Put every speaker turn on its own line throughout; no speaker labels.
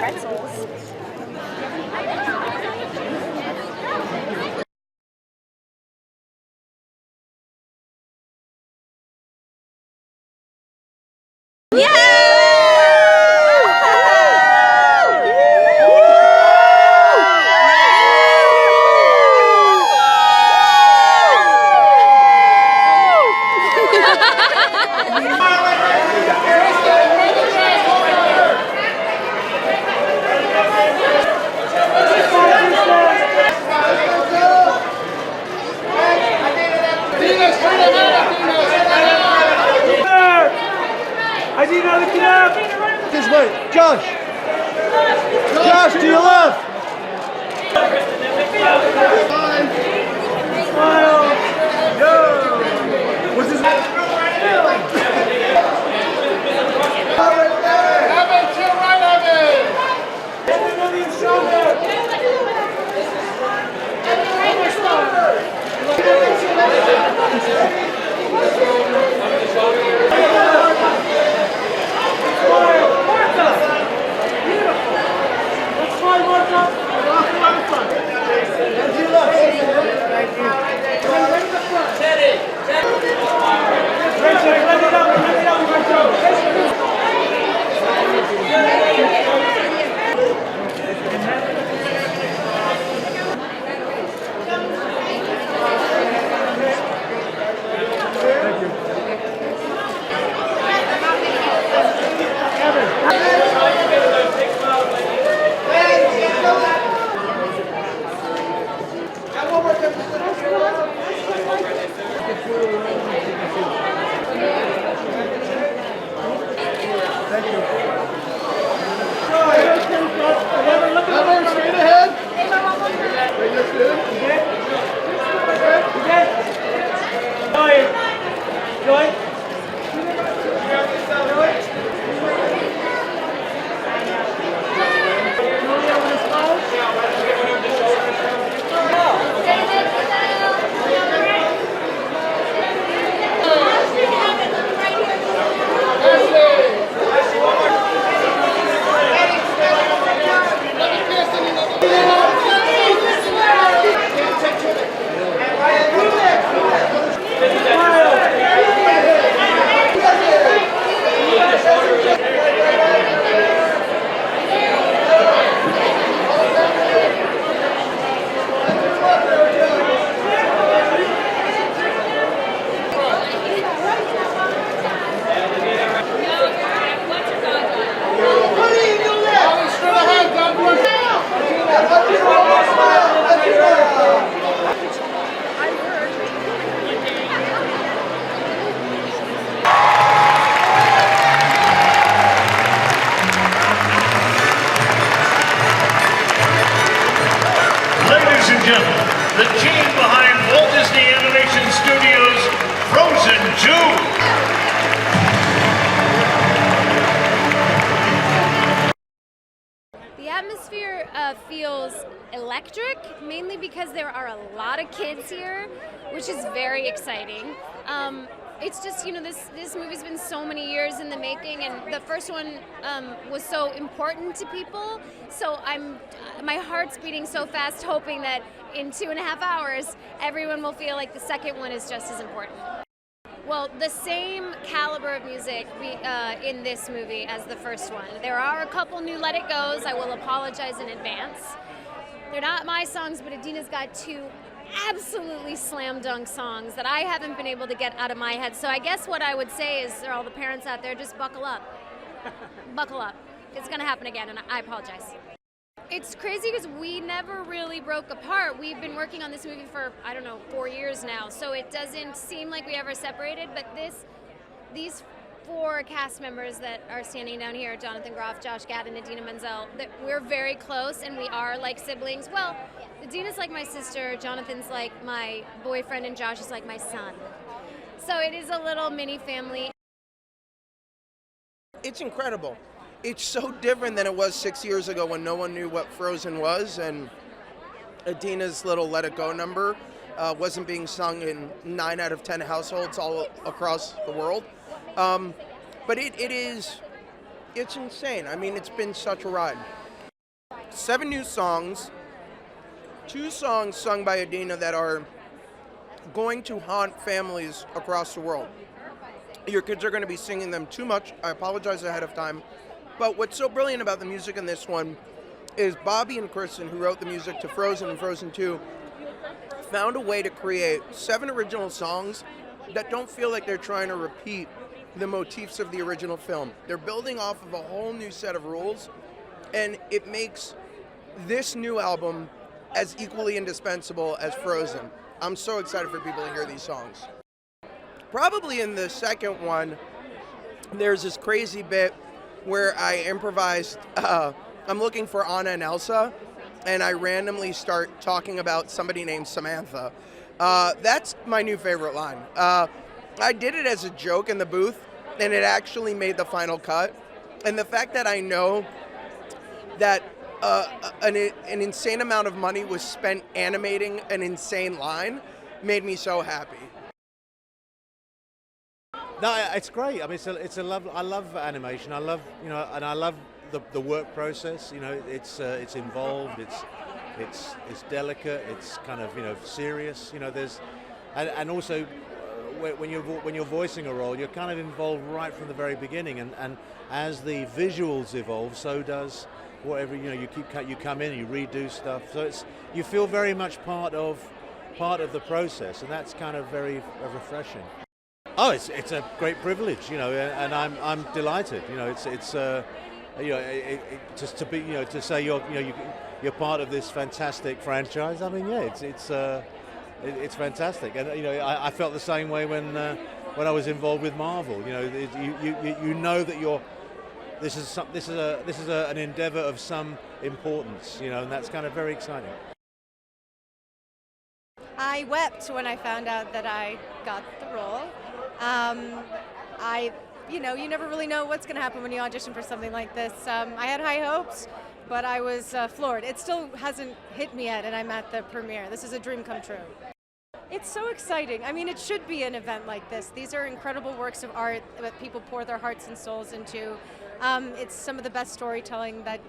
Pretzels.
I need another clap! This way, Josh! Josh, to your left! Smile! Yo! What's his name? Evan, to your right, Evan!
The team behind Walt Disney Animation Studios' Frozen
2. The atmosphere feels electric, mainly because there are a lot of kids here, which is very exciting. It's just, this movie's been so many years in the making, and the first one was so important to people. So my heart's beating so fast, hoping that in 2.5 hours, everyone will feel like the second one is just as important. Well, the same caliber of music in this movie as the first one. There are a couple new Let It Go's. I will apologize in advance. They're not my songs, but Adina's got 2 absolutely slam dunk songs that I haven't been able to get out of my head. So I guess what I would say is, for all the parents out there, just buckle up. Buckle up. It's going to happen again, and I apologize. It's crazy because we never really broke apart. We've been working on this movie for, 4 years now, so it doesn't seem like we ever separated, but these 4 cast members that are standing down here, Jonathan Groff, Josh Gad, and Idina Menzel, that we're very close and we are like siblings. Well, Idina's like my sister, Jonathan's like my boyfriend, and Josh is like my son. So it is a little mini family.
It's incredible. It's so different than it was 6 years ago when no one knew what Frozen was, and Idina's little Let It Go number wasn't being sung in 9 out of 10 households all across the world. But it's insane. I mean, it's been such a ride. 7 new songs, 2 songs sung by Idina that are going to haunt families across the world. Your kids are going to be singing them too much. I apologize ahead of time. But what's so brilliant about the music in this one is Bobby and Kristen, who wrote the music to Frozen and Frozen 2, found a way to create 7 original songs that don't feel like they're trying to repeat the motifs of the original film. They're building off of a whole new set of rules, and it makes this new album as equally indispensable as Frozen. I'm so excited for people to hear these songs. Probably in the second one, there's this crazy bit where I improvised, I'm looking for Anna and Elsa, and I randomly start talking about somebody named Samantha. That's my new favorite line. I did it as a joke in the booth, and it actually made the final cut. And the fact that I know that an insane amount of money was spent animating an insane line made me so happy.
No, it's great. I mean, it's a love. I love animation. I love, and I love the work process. It's involved. It's delicate. It's kind of serious. There's, and also when you're voicing a role, you're kind of involved right from the very beginning. And as the visuals evolve, so does whatever you come in, you redo stuff. So you feel very much part of the process, and that's kind of very refreshing. Oh, it's a great privilege, and I'm delighted. It's just to be, to say you're part of this fantastic franchise. I mean, yeah, it's fantastic, and I felt the same way when I was involved with Marvel. You know that this is an endeavor of some importance, and that's kind of very exciting.
I wept when I found out that I got the role. You never really know what's going to happen when you audition for something like this. I had high hopes, but I was floored. It still hasn't hit me yet, and I'm at the premiere. This is a dream come true. It's so exciting. I mean, it should be an event like this. These are incredible works of art that people pour their hearts and souls into. It's some of the best storytelling that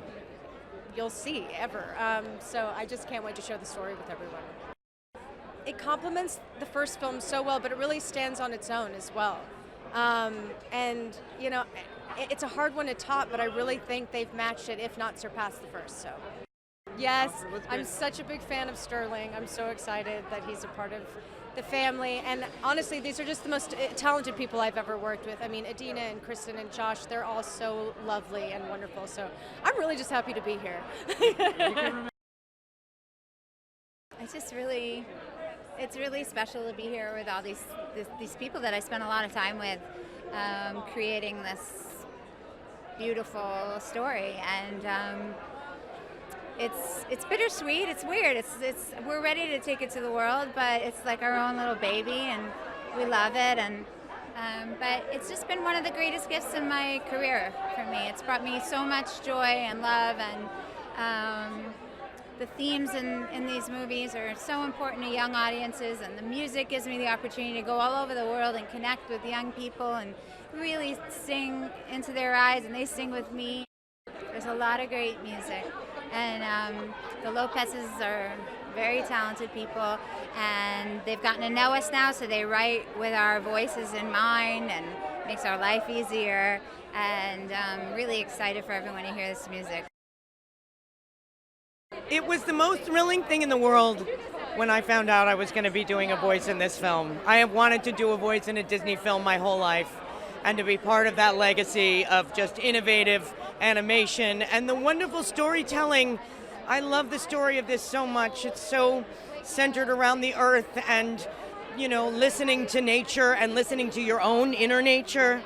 you'll see ever. So I just can't wait to share the story with everyone. It complements the first film so well, but it really stands on its own as well. And it's a hard one to top, but I really think they've matched it, if not surpassed the first. So, yes, I'm such a big fan of Sterling. I'm so excited that he's a part of the family. And honestly, these are just the most talented people I've ever worked with. I mean, Idina and Kristen and Josh, they're all so lovely and wonderful. So I'm really just happy to be here.
It's really special to be here with all these people that I spent a lot of time with, creating this beautiful story, and it's bittersweet. It's weird. We're ready to take it to the world, but it's like our own little baby, and we love it. And but it's just been one of the greatest gifts in my career for me. It's brought me so much joy and love, and the themes in these movies are so important to young audiences, and the music gives me the opportunity to go all over the world and connect with young people and really sing into their eyes, and they sing with me. There's a lot of great music, and the Lopez's are very talented people, and they've gotten to know us now, so they write with our voices in mind, and makes our life easier, and I'm really excited for everyone to hear this music.
It was the most thrilling thing in the world when I found out I was going to be doing a voice in this film. I have wanted to do a voice in a Disney film my whole life, and to be part of that legacy of just innovative animation and the wonderful storytelling. I love the story of this so much. It's so centered around the earth and, you know, listening to nature and listening to your own inner nature.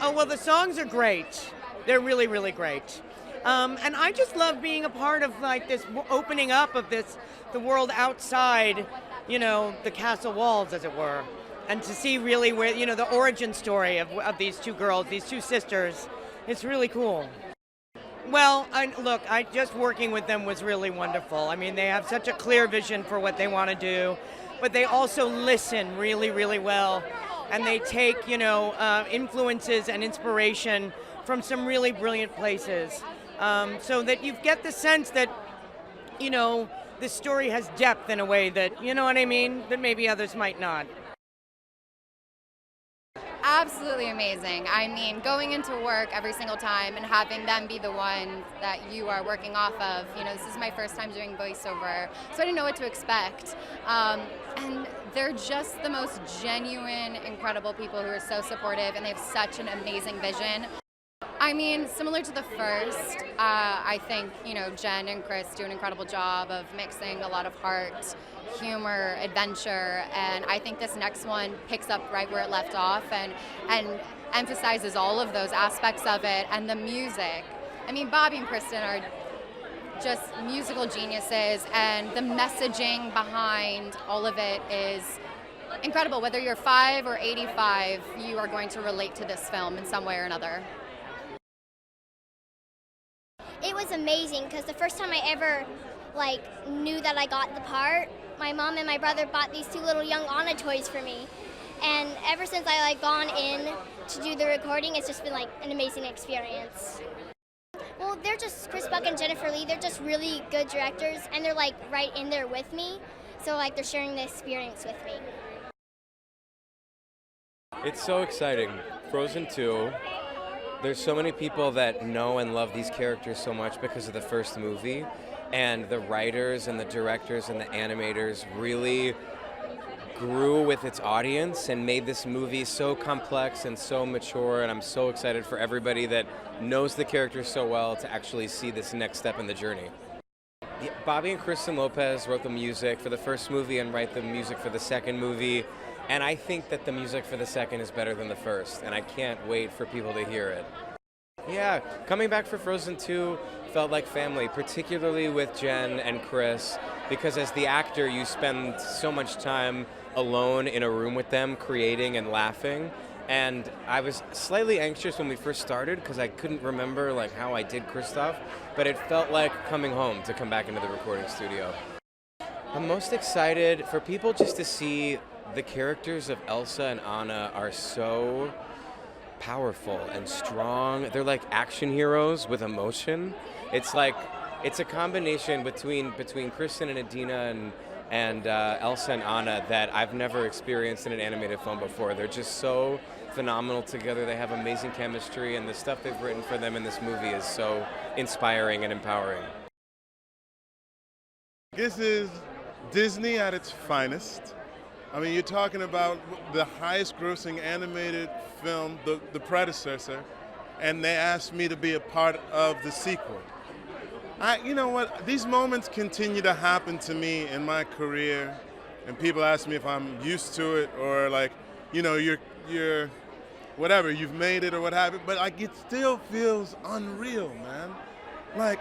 Oh, well, the songs are great. They're really, really great. And I just love being a part of like this opening up of the world outside, you know, the castle walls, as it were. And to see really where, you know, the origin story of these two girls, these two sisters, it's really cool. Well, I just working with them was really wonderful. I mean, they have such a clear vision for what they want to do, but they also listen really, really well. And they take, you know, influences and inspiration from some really brilliant places. So that you get the sense that, you know, this story has depth in a way that, you know what I mean, that maybe others might not.
Absolutely amazing. I mean, going into work every single time and having them be the one that you are working off of. You know, this is my first time doing voiceover, so I didn't know what to expect. And they're just the most genuine, incredible people who are so supportive, and they have such an amazing vision. I mean, similar to the first, I think, you know, Jen and Chris do an incredible job of mixing a lot of heart, humor, adventure, and I think this next one picks up right where it left off and emphasizes all of those aspects of it, and the music. I mean, Bobby and Kristen are just musical geniuses, and the messaging behind all of it is incredible. Whether you're 5 or 85, you are going to relate to this film in some way or another.
It was amazing because the first time I ever knew that I got the part, my mom and my brother bought these 2 little young Anna toys for me. And ever since I gone in to do the recording, it's just been an amazing experience. Well, they're just, Chris Buck and Jennifer Lee, they're just really good directors, and they're right in there with me. So they're sharing the experience with me.
It's so exciting. Frozen 2. There's so many people that know and love these characters so much because of the first movie, and the writers and the directors and the animators really grew with its audience and made this movie so complex and so mature, and I'm so excited for everybody that knows the characters so well to actually see this next step in the journey. Bobby and Kristen Lopez wrote the music for the first movie and write the music for the second movie. And I think that the music for the second is better than the first, and I can't wait for people to hear it. Yeah, coming back for Frozen 2 felt like family, particularly with Jen and Chris, because as the actor, you spend so much time alone in a room with them, creating and laughing. And I was slightly anxious when we first started because I couldn't remember how I did Kristoff, but it felt like coming home to come back into the recording studio. I'm most excited for people just to see the characters of Elsa and Anna are so powerful and strong. They're like action heroes with emotion. It's a combination between Kristen and Adina and Elsa and Anna that I've never experienced in an animated film before. They're just so phenomenal together. They have amazing chemistry, and the stuff they've written for them in this movie is so inspiring and empowering.
This is Disney at its finest. I mean, you're talking about the highest grossing animated film, the predecessor, and they asked me to be a part of the sequel. You know what, these moments continue to happen to me in my career, and people ask me if I'm used to it or you're whatever, you've made it or what have you, but it still feels unreal, man.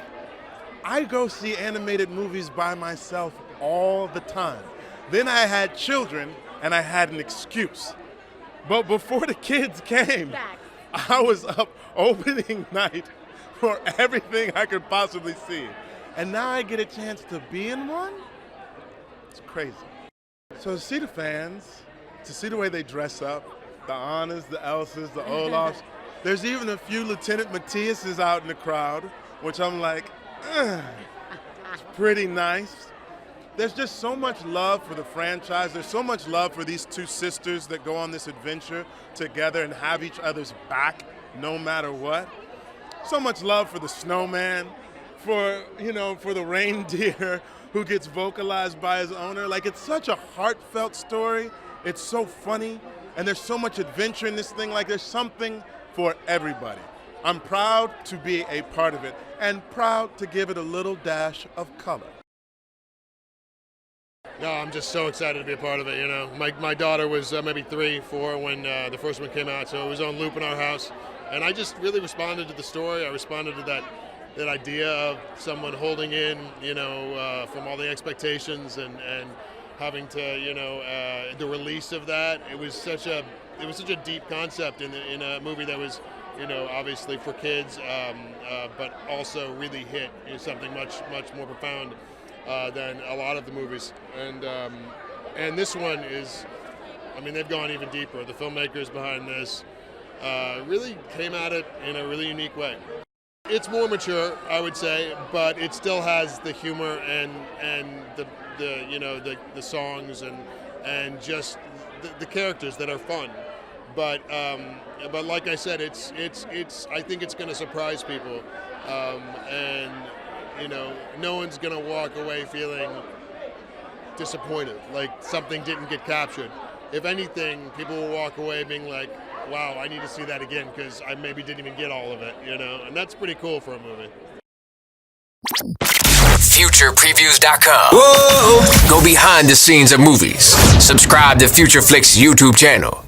I go see animated movies by myself all the time. Then I had children, and I had an excuse. But before the kids came, I was up opening night for everything I could possibly see. And now I get a chance to be in one? It's crazy. So to see the fans, to see the way they dress up, the Annas, the Elsas, the Olafs, there's even a few Lieutenant Matthiases out in the crowd, which I'm like, it's pretty nice. There's just so much love for the franchise. There's so much love for these 2 sisters that go on this adventure together and have each other's back no matter what. So much love for the snowman, for the reindeer, who gets vocalized by his owner. Like, it's such a heartfelt story. It's so funny, and there's so much adventure in this thing. Like, there's something for everybody. I'm proud to be a part of it, and proud to give it a little dash of color.
No, I'm just so excited to be a part of it. You know, my daughter was maybe 3, 4 when the first one came out, so it was on loop in our house, and I just really responded to the story. I responded to that idea of someone holding in, you know, from all the expectations and having to, you know, the release of that. It was such a deep concept in a movie that was, you know, obviously for kids, but also really hit something much more profound than a lot of the movies. And this one is, I mean, they've gone even deeper. The filmmakers behind this really came at it in a really unique way. It's more mature, I would say, but it still has the humor and the you know, the songs and just the characters that are fun. But like I said, it's I think it's going to surprise people, and you know, no one's going to walk away feeling disappointed, like something didn't get captured. If anything, people will walk away being like, wow, I need to see that again because I maybe didn't even get all of it, you know, and that's pretty cool for a movie.
FuturePreviews.com. Whoa! Go behind the scenes of movies. Subscribe to FutureFlix YouTube channel.